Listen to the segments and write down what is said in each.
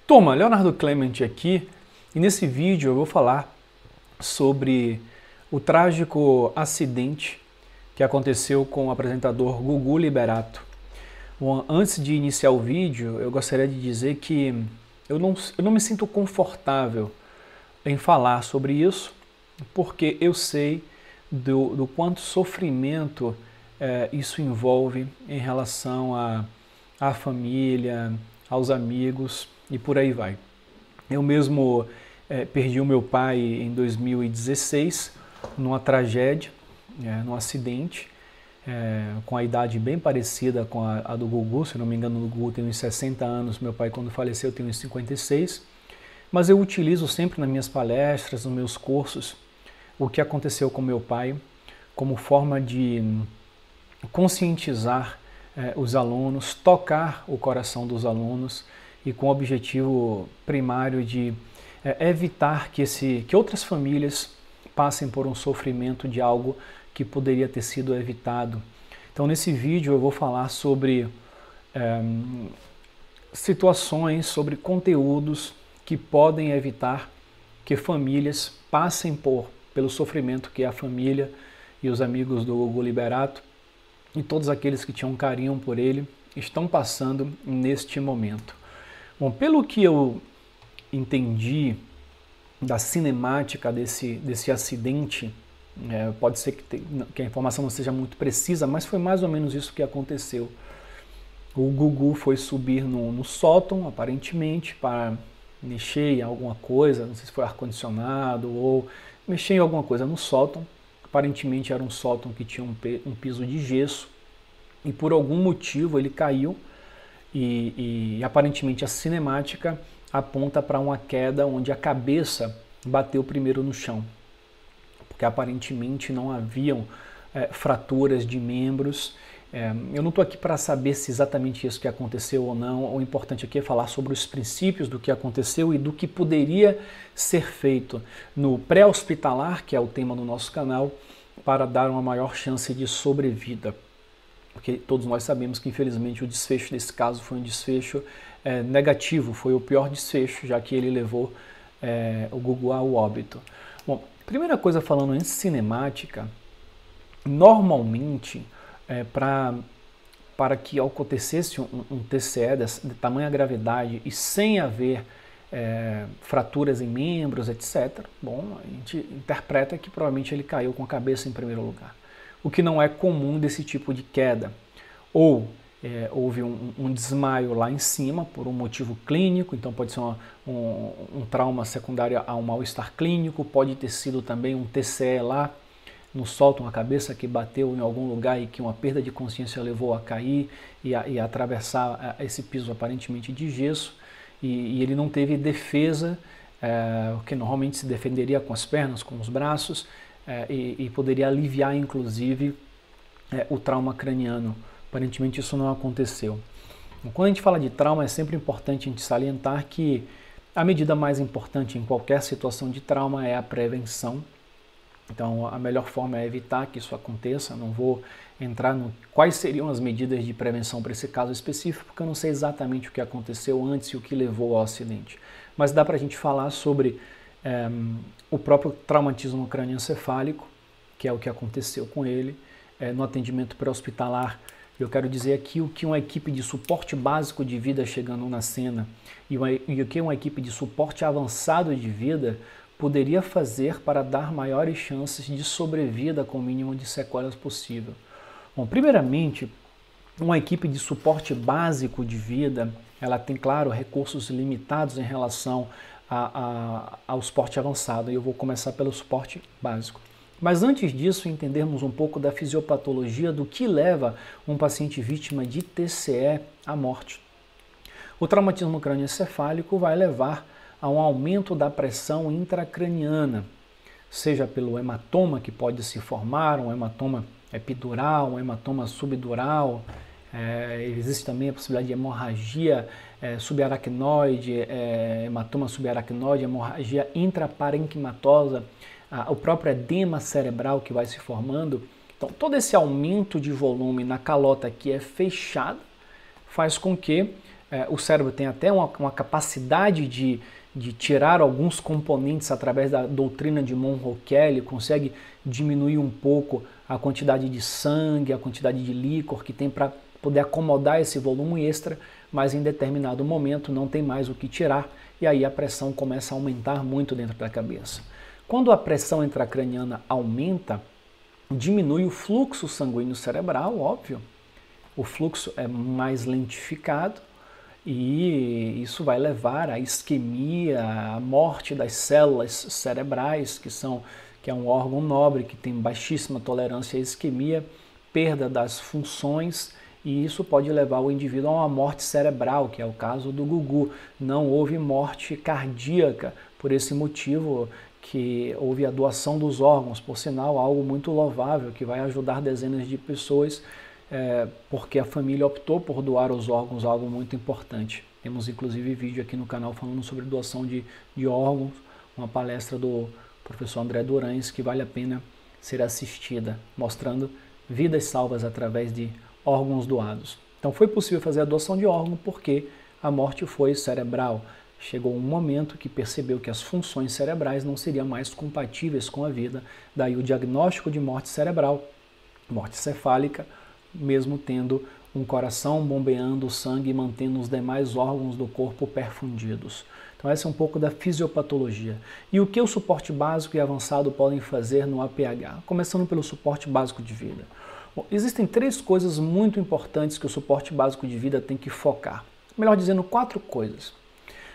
Turma, Leonardo Clement aqui, e nesse vídeo eu vou falar sobre o trágico acidente que aconteceu com o apresentador Gugu Liberato. Bom, antes de iniciar o vídeo, eu gostaria de dizer que eu não me sinto confortável em falar sobre isso, porque eu sei do quanto sofrimento isso envolve em relação à família, aos amigos e por aí vai. Eu mesmo perdi o meu pai em 2016 numa tragédia, num acidente, com a idade bem parecida com a do Gugu. Se não me engano, o Gugu tem uns 60 anos, meu pai quando faleceu tem uns 56. Mas eu utilizo sempre nas minhas palestras, nos meus cursos, o que aconteceu com meu pai como forma de conscientizar os alunos, tocar o coração dos alunos e com o objetivo primário de evitar que outras famílias passem por um sofrimento de algo que poderia ter sido evitado. Então nesse vídeo eu vou falar sobre situações, sobre conteúdos que podem evitar que famílias passem pelo sofrimento que a família e os amigos do Gugu Liberato e todos aqueles que tinham carinho por ele estão passando neste momento. Bom, pelo que eu entendi da cinemática desse acidente, pode ser que a informação não seja muito precisa, mas foi mais ou menos isso que aconteceu. O Gugu foi subir no sótão, aparentemente, para mexer em alguma coisa, não sei se foi ar-condicionado ou mexer em alguma coisa no sótão. Aparentemente era um sótão que tinha um piso de gesso e por algum motivo ele caiu e aparentemente a cinemática aponta para uma queda onde a cabeça bateu primeiro no chão, porque aparentemente não haviam fraturas de membros. Eu não estou aqui para saber se exatamente isso que aconteceu ou não. O importante aqui é falar sobre os princípios do que aconteceu e do que poderia ser feito no pré-hospitalar, que é o tema do nosso canal, para dar uma maior chance de sobrevida. Porque todos nós sabemos que infelizmente o desfecho desse caso foi um desfecho negativo, foi o pior desfecho, já que ele levou o Gugu ao óbito. Bom, primeira coisa, falando em cinemática, normalmente para que acontecesse um TCE de tamanha gravidade e sem haver fraturas em membros, etc., bom, a gente interpreta que provavelmente ele caiu com a cabeça em primeiro lugar. O que não é comum desse tipo de queda. Ou houve um desmaio lá em cima por um motivo clínico, então pode ser um trauma secundário a um mal-estar clínico, pode ter sido também um TCE lá no sótão, a cabeça que bateu em algum lugar e que uma perda de consciência levou a cair e a atravessar esse piso aparentemente de gesso, e ele não teve defesa, que normalmente se defenderia com as pernas, com os braços, e poderia aliviar inclusive o trauma craniano. Aparentemente isso não aconteceu. Quando a gente fala de trauma, é sempre importante a gente salientar que a medida mais importante em qualquer situação de trauma é a prevenção. Então a melhor forma é evitar que isso aconteça. Não vou entrar no quais seriam as medidas de prevenção para esse caso específico, porque eu não sei exatamente o que aconteceu antes e o que levou ao acidente. Mas dá para a gente falar sobre o próprio traumatismo crânioencefálico, que é o que aconteceu com ele, no atendimento pré-hospitalar. Eu quero dizer aqui o que uma equipe de suporte básico de vida chegando na cena e o que uma equipe de suporte avançado de vida poderia fazer para dar maiores chances de sobrevida com o mínimo de sequelas possível. Bom, primeiramente, uma equipe de suporte básico de vida, ela tem, claro, recursos limitados em relação ao suporte avançado, e eu vou começar pelo suporte básico. Mas antes disso, entendermos um pouco da fisiopatologia do que leva um paciente vítima de TCE à morte. O traumatismo crânioencefálico vai levar a um aumento da pressão intracraniana, seja pelo hematoma que pode se formar, um hematoma epidural, um hematoma subdural. Existe também a possibilidade de hemorragia subaracnoide, hematoma subaracnoide, hemorragia intraparenquimatosa, o próprio edema cerebral que vai se formando. Então, todo esse aumento de volume na calota que é fechada faz com que o cérebro tem até uma capacidade de tirar alguns componentes através da doutrina de Monroe Kelly, consegue diminuir um pouco a quantidade de sangue, a quantidade de líquor que tem para poder acomodar esse volume extra, mas em determinado momento não tem mais o que tirar e aí a pressão começa a aumentar muito dentro da cabeça. Quando a pressão intracraniana aumenta, diminui o fluxo sanguíneo cerebral, óbvio, o fluxo é mais lentificado e isso vai levar à isquemia, à morte das células cerebrais, que é um órgão nobre, que tem baixíssima tolerância à isquemia, perda das funções, e isso pode levar o indivíduo a uma morte cerebral, que é o caso do Gugu. Não houve morte cardíaca, por esse motivo que houve a doação dos órgãos, por sinal, algo muito louvável, que vai ajudar dezenas de pessoas, porque a família optou por doar os órgãos, algo muito importante. Temos inclusive vídeo aqui no canal falando sobre doação de órgãos, uma palestra do professor André Durães, que vale a pena ser assistida, mostrando vidas salvas através de órgãos doados. Então foi possível fazer a doação de órgão porque a morte foi cerebral. Chegou um momento que percebeu que as funções cerebrais não seriam mais compatíveis com a vida, daí o diagnóstico de morte cerebral, morte cefálica, mesmo tendo um coração bombeando o sangue e mantendo os demais órgãos do corpo perfundidos. Então essa é um pouco da fisiopatologia. E o que o suporte básico e avançado podem fazer no APH? Começando pelo suporte básico de vida. Bom, existem 3 coisas muito importantes que o suporte básico de vida tem que focar. Melhor dizendo, 4 coisas.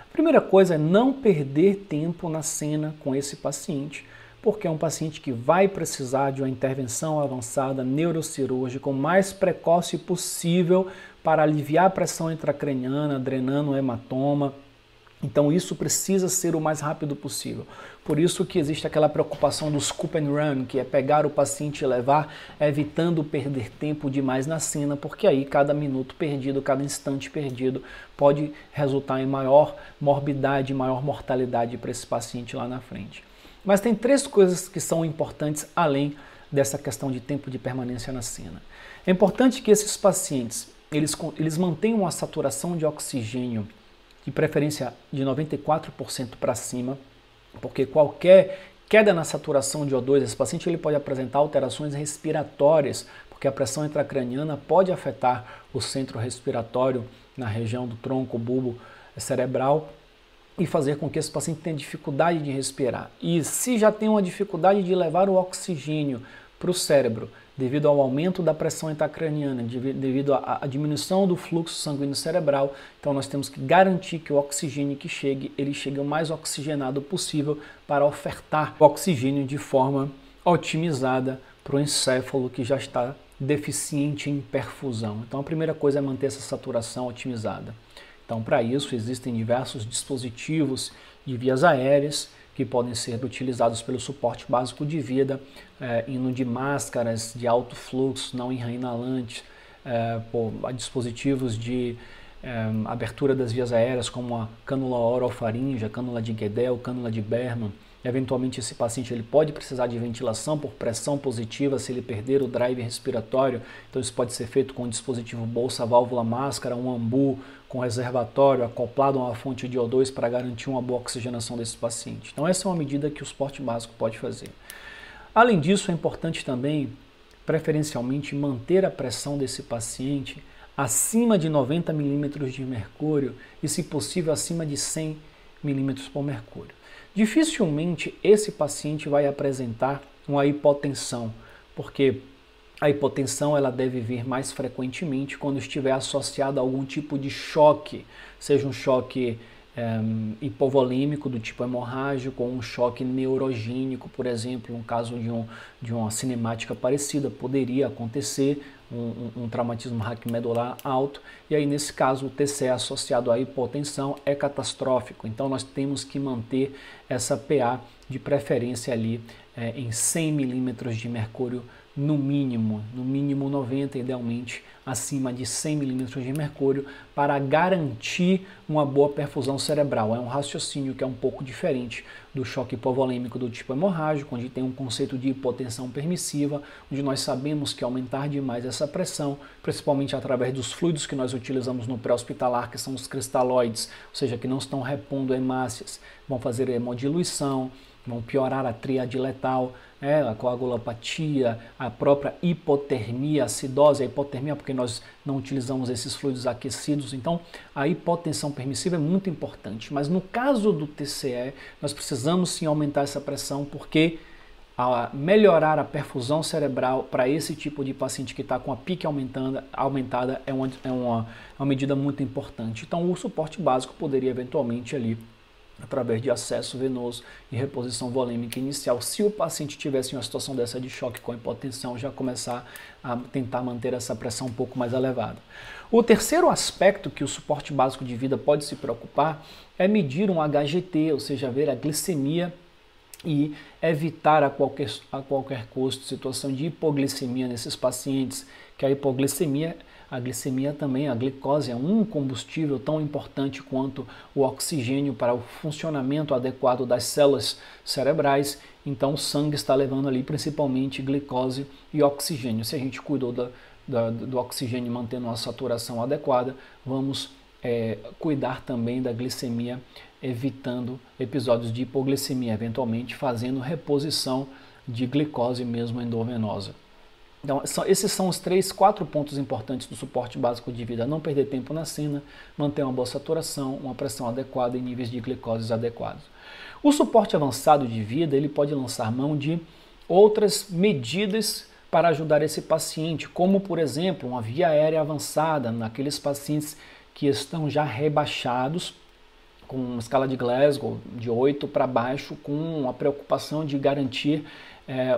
A primeira coisa é não perder tempo na cena com esse paciente, porque é um paciente que vai precisar de uma intervenção avançada neurocirúrgica o mais precoce possível para aliviar a pressão intracraniana, drenando o hematoma. Então isso precisa ser o mais rápido possível. Por isso que existe aquela preocupação do scoop and run, que é pegar o paciente e levar, evitando perder tempo demais na cena, porque aí cada minuto perdido, cada instante perdido pode resultar em maior morbidade, maior mortalidade para esse paciente lá na frente. Mas tem 3 coisas que são importantes além dessa questão de tempo de permanência na cena. É importante que esses pacientes eles mantenham uma saturação de oxigênio, de preferência de 94% para cima, porque qualquer queda na saturação de O2, esse paciente ele pode apresentar alterações respiratórias, porque a pressão intracraniana pode afetar o centro respiratório na região do tronco, bulbo cerebral, e fazer com que esse paciente tenha dificuldade de respirar. E se já tem uma dificuldade de levar o oxigênio para o cérebro, devido ao aumento da pressão intracraniana, devido à diminuição do fluxo sanguíneo cerebral, então nós temos que garantir que o oxigênio que chegue, ele chegue o mais oxigenado possível para ofertar o oxigênio de forma otimizada para o encéfalo que já está deficiente em perfusão. Então a primeira coisa é manter essa saturação otimizada. Então, para isso, existem diversos dispositivos de vias aéreas que podem ser utilizados pelo suporte básico de vida, indo de máscaras de alto fluxo, não inalantes, dispositivos de abertura das vias aéreas, como a cânula orofaringe, a cânula de Guedel, cânula de Berman. Eventualmente, esse paciente ele pode precisar de ventilação por pressão positiva se ele perder o drive respiratório. Então, isso pode ser feito com um dispositivo bolsa, válvula, máscara, um ambu com reservatório acoplado a uma fonte de O2 para garantir uma boa oxigenação desse paciente. Então, essa é uma medida que o suporte básico pode fazer. Além disso, é importante também, preferencialmente, manter a pressão desse paciente acima de 90 milímetros de mercúrio e, se possível, acima de 100 milímetros por mercúrio. Dificilmente esse paciente vai apresentar uma hipotensão, porque a hipotensão ela deve vir mais frequentemente quando estiver associada a algum tipo de choque, seja um choque hipovolêmico do tipo hemorrágico ou um choque neurogênico, por exemplo, um caso de uma cinemática parecida, poderia acontecer um traumatismo raquimedular alto, e aí nesse caso o TCE associado à hipotensão é catastrófico, então nós temos que manter essa PA de preferência ali em 100 milímetros de mercúrio no mínimo 90, idealmente acima de 100 milímetros de mercúrio, para garantir uma boa perfusão cerebral. É um raciocínio que é um pouco diferente do choque hipovolêmico do tipo hemorrágico, onde tem um conceito de hipotensão permissiva, onde nós sabemos que aumentar demais essa pressão, principalmente através dos fluidos que nós utilizamos no pré-hospitalar, que são os cristalóides, ou seja, que não estão repondo hemácias, vão fazer hemodiluição, vão piorar a tríade letal, a coagulopatia, a própria hipotermia, acidose, a hipotermia porque nós não utilizamos esses fluidos aquecidos. Então, a hipotensão permissiva é muito importante. Mas no caso do TCE, nós precisamos sim aumentar essa pressão porque melhorar a perfusão cerebral para esse tipo de paciente que está com a pique aumentada é uma medida muito importante. Então, o suporte básico poderia eventualmente ali, através de acesso venoso e reposição volêmica inicial, se o paciente tivesse uma situação dessa de choque com hipotensão, já começar a tentar manter essa pressão um pouco mais elevada. O terceiro aspecto que o suporte básico de vida pode se preocupar é medir um HGT, ou seja, ver a glicemia e evitar a qualquer custo situação de hipoglicemia nesses pacientes, que a glicemia também, a glicose é um combustível tão importante quanto o oxigênio para o funcionamento adequado das células cerebrais. Então o sangue está levando ali principalmente glicose e oxigênio. Se a gente cuidou do oxigênio mantendo uma saturação adequada, vamos cuidar também da glicemia, evitando episódios de hipoglicemia, eventualmente fazendo reposição de glicose mesmo endovenosa. Então, esses são os 4 pontos importantes do suporte básico de vida. Não perder tempo na cena, manter uma boa saturação, uma pressão adequada e níveis de glicose adequados. O suporte avançado de vida, ele pode lançar mão de outras medidas para ajudar esse paciente, como, por exemplo, uma via aérea avançada naqueles pacientes que estão já rebaixados, com uma escala de Glasgow de 8 para baixo, com a preocupação de garantir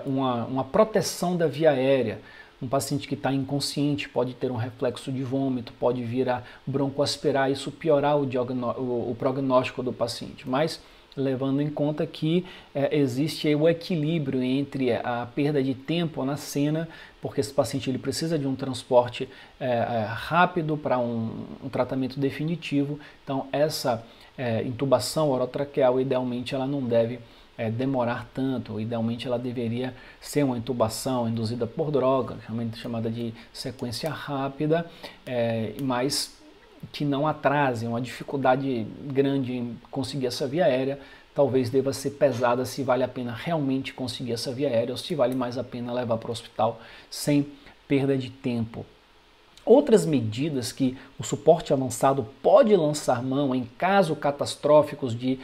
uma proteção da via aérea. Um paciente que está inconsciente pode ter um reflexo de vômito, pode vir a broncoaspirar, isso piorar o prognóstico do paciente. Mas levando em conta que existe o equilíbrio entre a perda de tempo na cena, porque esse paciente ele precisa de um transporte rápido para um tratamento definitivo. Então essa intubação orotraqueal, idealmente, ela não deve demorar tanto. Idealmente ela deveria ser uma intubação induzida por droga, chamada de sequência rápida, mas que não atrase, uma dificuldade grande em conseguir essa via aérea. Talvez deva ser pesada se vale a pena realmente conseguir essa via aérea ou se vale mais a pena levar para o hospital sem perda de tempo. Outras medidas que o suporte avançado pode lançar mão em casos catastróficos de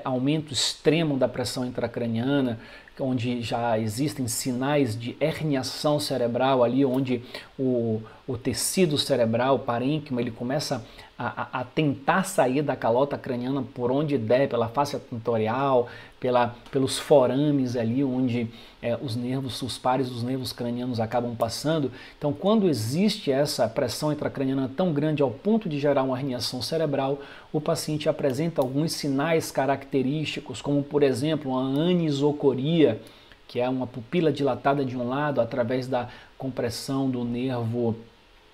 aumento extremo da pressão intracraniana, onde já existem sinais de herniação cerebral ali, onde o tecido cerebral, o parênquima, ele começa a tentar sair da calota craniana por onde der, pela face tentorial, pelos forames ali, onde os pares dos nervos cranianos acabam passando. Então, quando existe essa pressão intracraniana tão grande ao ponto de gerar uma herniação cerebral, o paciente apresenta alguns sinais característicos, como, por exemplo, uma anisocoria, que é uma pupila dilatada de um lado através da compressão do nervo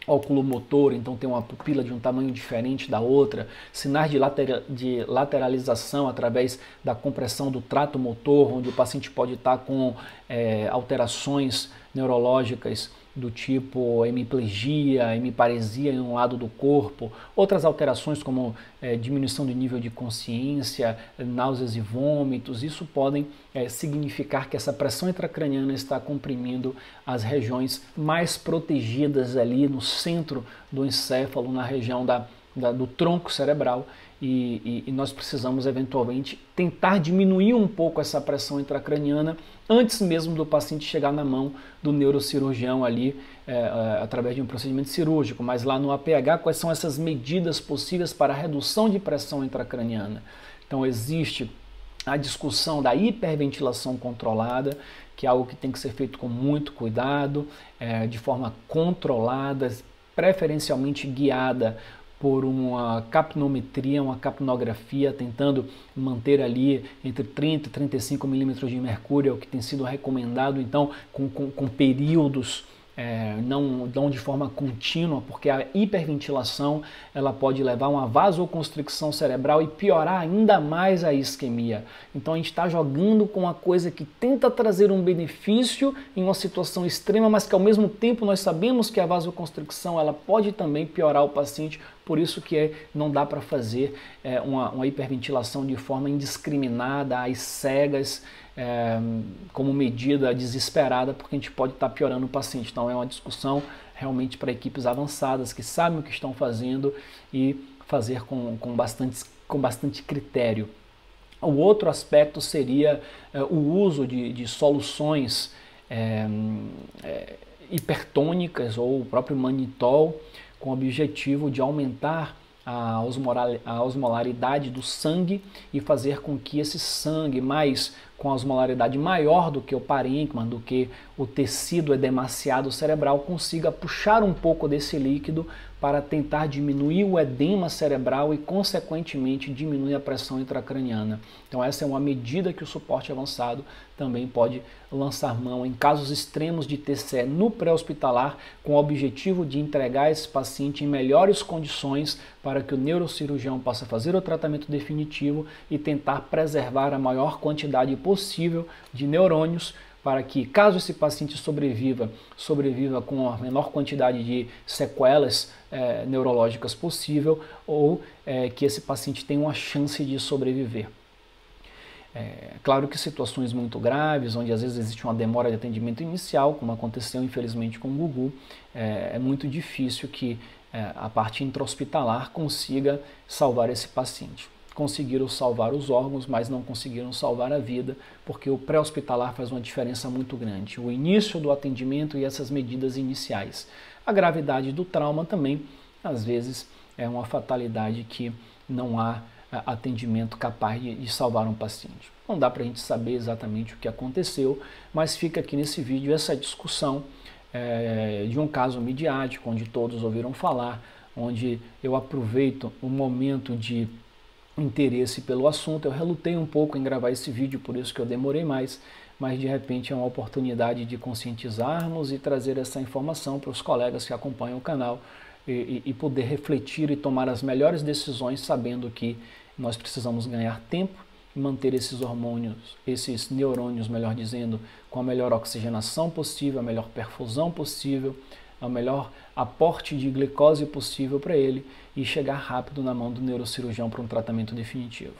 oculomotor, então tem uma pupila de um tamanho diferente da outra, sinais de lateralização através da compressão do trato motor, onde o paciente pode estar com alterações neurológicas do tipo hemiplegia, hemiparesia em um lado do corpo, outras alterações como diminuição do nível de consciência, náuseas e vômitos. Isso podem significar que essa pressão intracraniana está comprimindo as regiões mais protegidas ali no centro do encéfalo, na região do tronco cerebral, e nós precisamos eventualmente tentar diminuir um pouco essa pressão intracraniana antes mesmo do paciente chegar na mão do neurocirurgião ali, através de um procedimento cirúrgico. Mas lá no APH, quais são essas medidas possíveis para a redução de pressão intracraniana? Então existe a discussão da hiperventilação controlada, que é algo que tem que ser feito com muito cuidado, de forma controlada, preferencialmente guiada por uma capnometria, uma capnografia, tentando manter ali entre 30 e 35 milímetros de mercúrio, é o que tem sido recomendado, então com períodos não de forma contínua, porque a hiperventilação ela pode levar a uma vasoconstricção cerebral e piorar ainda mais a isquemia. Então a gente está jogando com uma coisa que tenta trazer um benefício em uma situação extrema, mas que ao mesmo tempo nós sabemos que a vasoconstricção ela pode também piorar o paciente, por isso que não dá para fazer uma hiperventilação de forma indiscriminada, às cegas, como medida desesperada, porque a gente pode estar piorando o paciente. Então é uma discussão realmente para equipes avançadas que sabem o que estão fazendo e fazer com bastante critério. O outro aspecto seria o uso de soluções hipertônicas ou o próprio manitol, com o objetivo de aumentar a osmolaridade do sangue e fazer com que esse sangue, com a osmolaridade maior do que o parênquima, do que o tecido edemaciado cerebral, consiga puxar um pouco desse líquido para tentar diminuir o edema cerebral e, consequentemente, diminuir a pressão intracraniana. Então essa é uma medida que o suporte avançado também pode lançar mão em casos extremos de TCE no pré-hospitalar, com o objetivo de entregar esse paciente em melhores condições para que o neurocirurgião possa fazer o tratamento definitivo e tentar preservar a maior quantidade possível de neurônios, para que, caso esse paciente sobreviva com a menor quantidade de sequelas neurológicas possível, ou que esse paciente tenha uma chance de sobreviver. Claro que situações muito graves, onde às vezes existe uma demora de atendimento inicial, como aconteceu infelizmente com o Gugu, é muito difícil que a parte intra-hospitalar consiga salvar esse paciente. Conseguiram salvar os órgãos, mas não conseguiram salvar a vida, porque o pré-hospitalar faz uma diferença muito grande. O início do atendimento e essas medidas iniciais. A gravidade do trauma também, às vezes, é uma fatalidade que não há atendimento capaz de salvar um paciente. Não dá para a gente saber exatamente o que aconteceu, mas fica aqui nesse vídeo essa discussão de um caso midiático, onde todos ouviram falar, onde eu aproveito o momento de interesse pelo assunto. Eu relutei um pouco em gravar esse vídeo, por isso que eu demorei mais, mas de repente é uma oportunidade de conscientizarmos e trazer essa informação para os colegas que acompanham o canal e poder refletir e tomar as melhores decisões, sabendo que nós precisamos ganhar tempo e manter esses hormônios, esses neurônios, melhor dizendo, com a melhor oxigenação possível, a melhor perfusão possível, o melhor aporte de glicose possível para ele e chegar rápido na mão do neurocirurgião para um tratamento definitivo.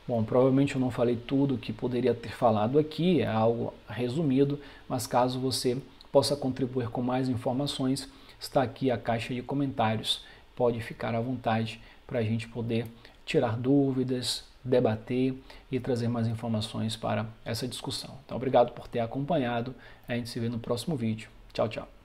Bom, provavelmente eu não falei tudo que poderia ter falado aqui, é algo resumido, mas caso você possa contribuir com mais informações, está aqui a caixa de comentários, pode ficar à vontade para a gente poder tirar dúvidas, debater e trazer mais informações para essa discussão. Então, obrigado por ter acompanhado, a gente se vê no próximo vídeo. Tchau, tchau.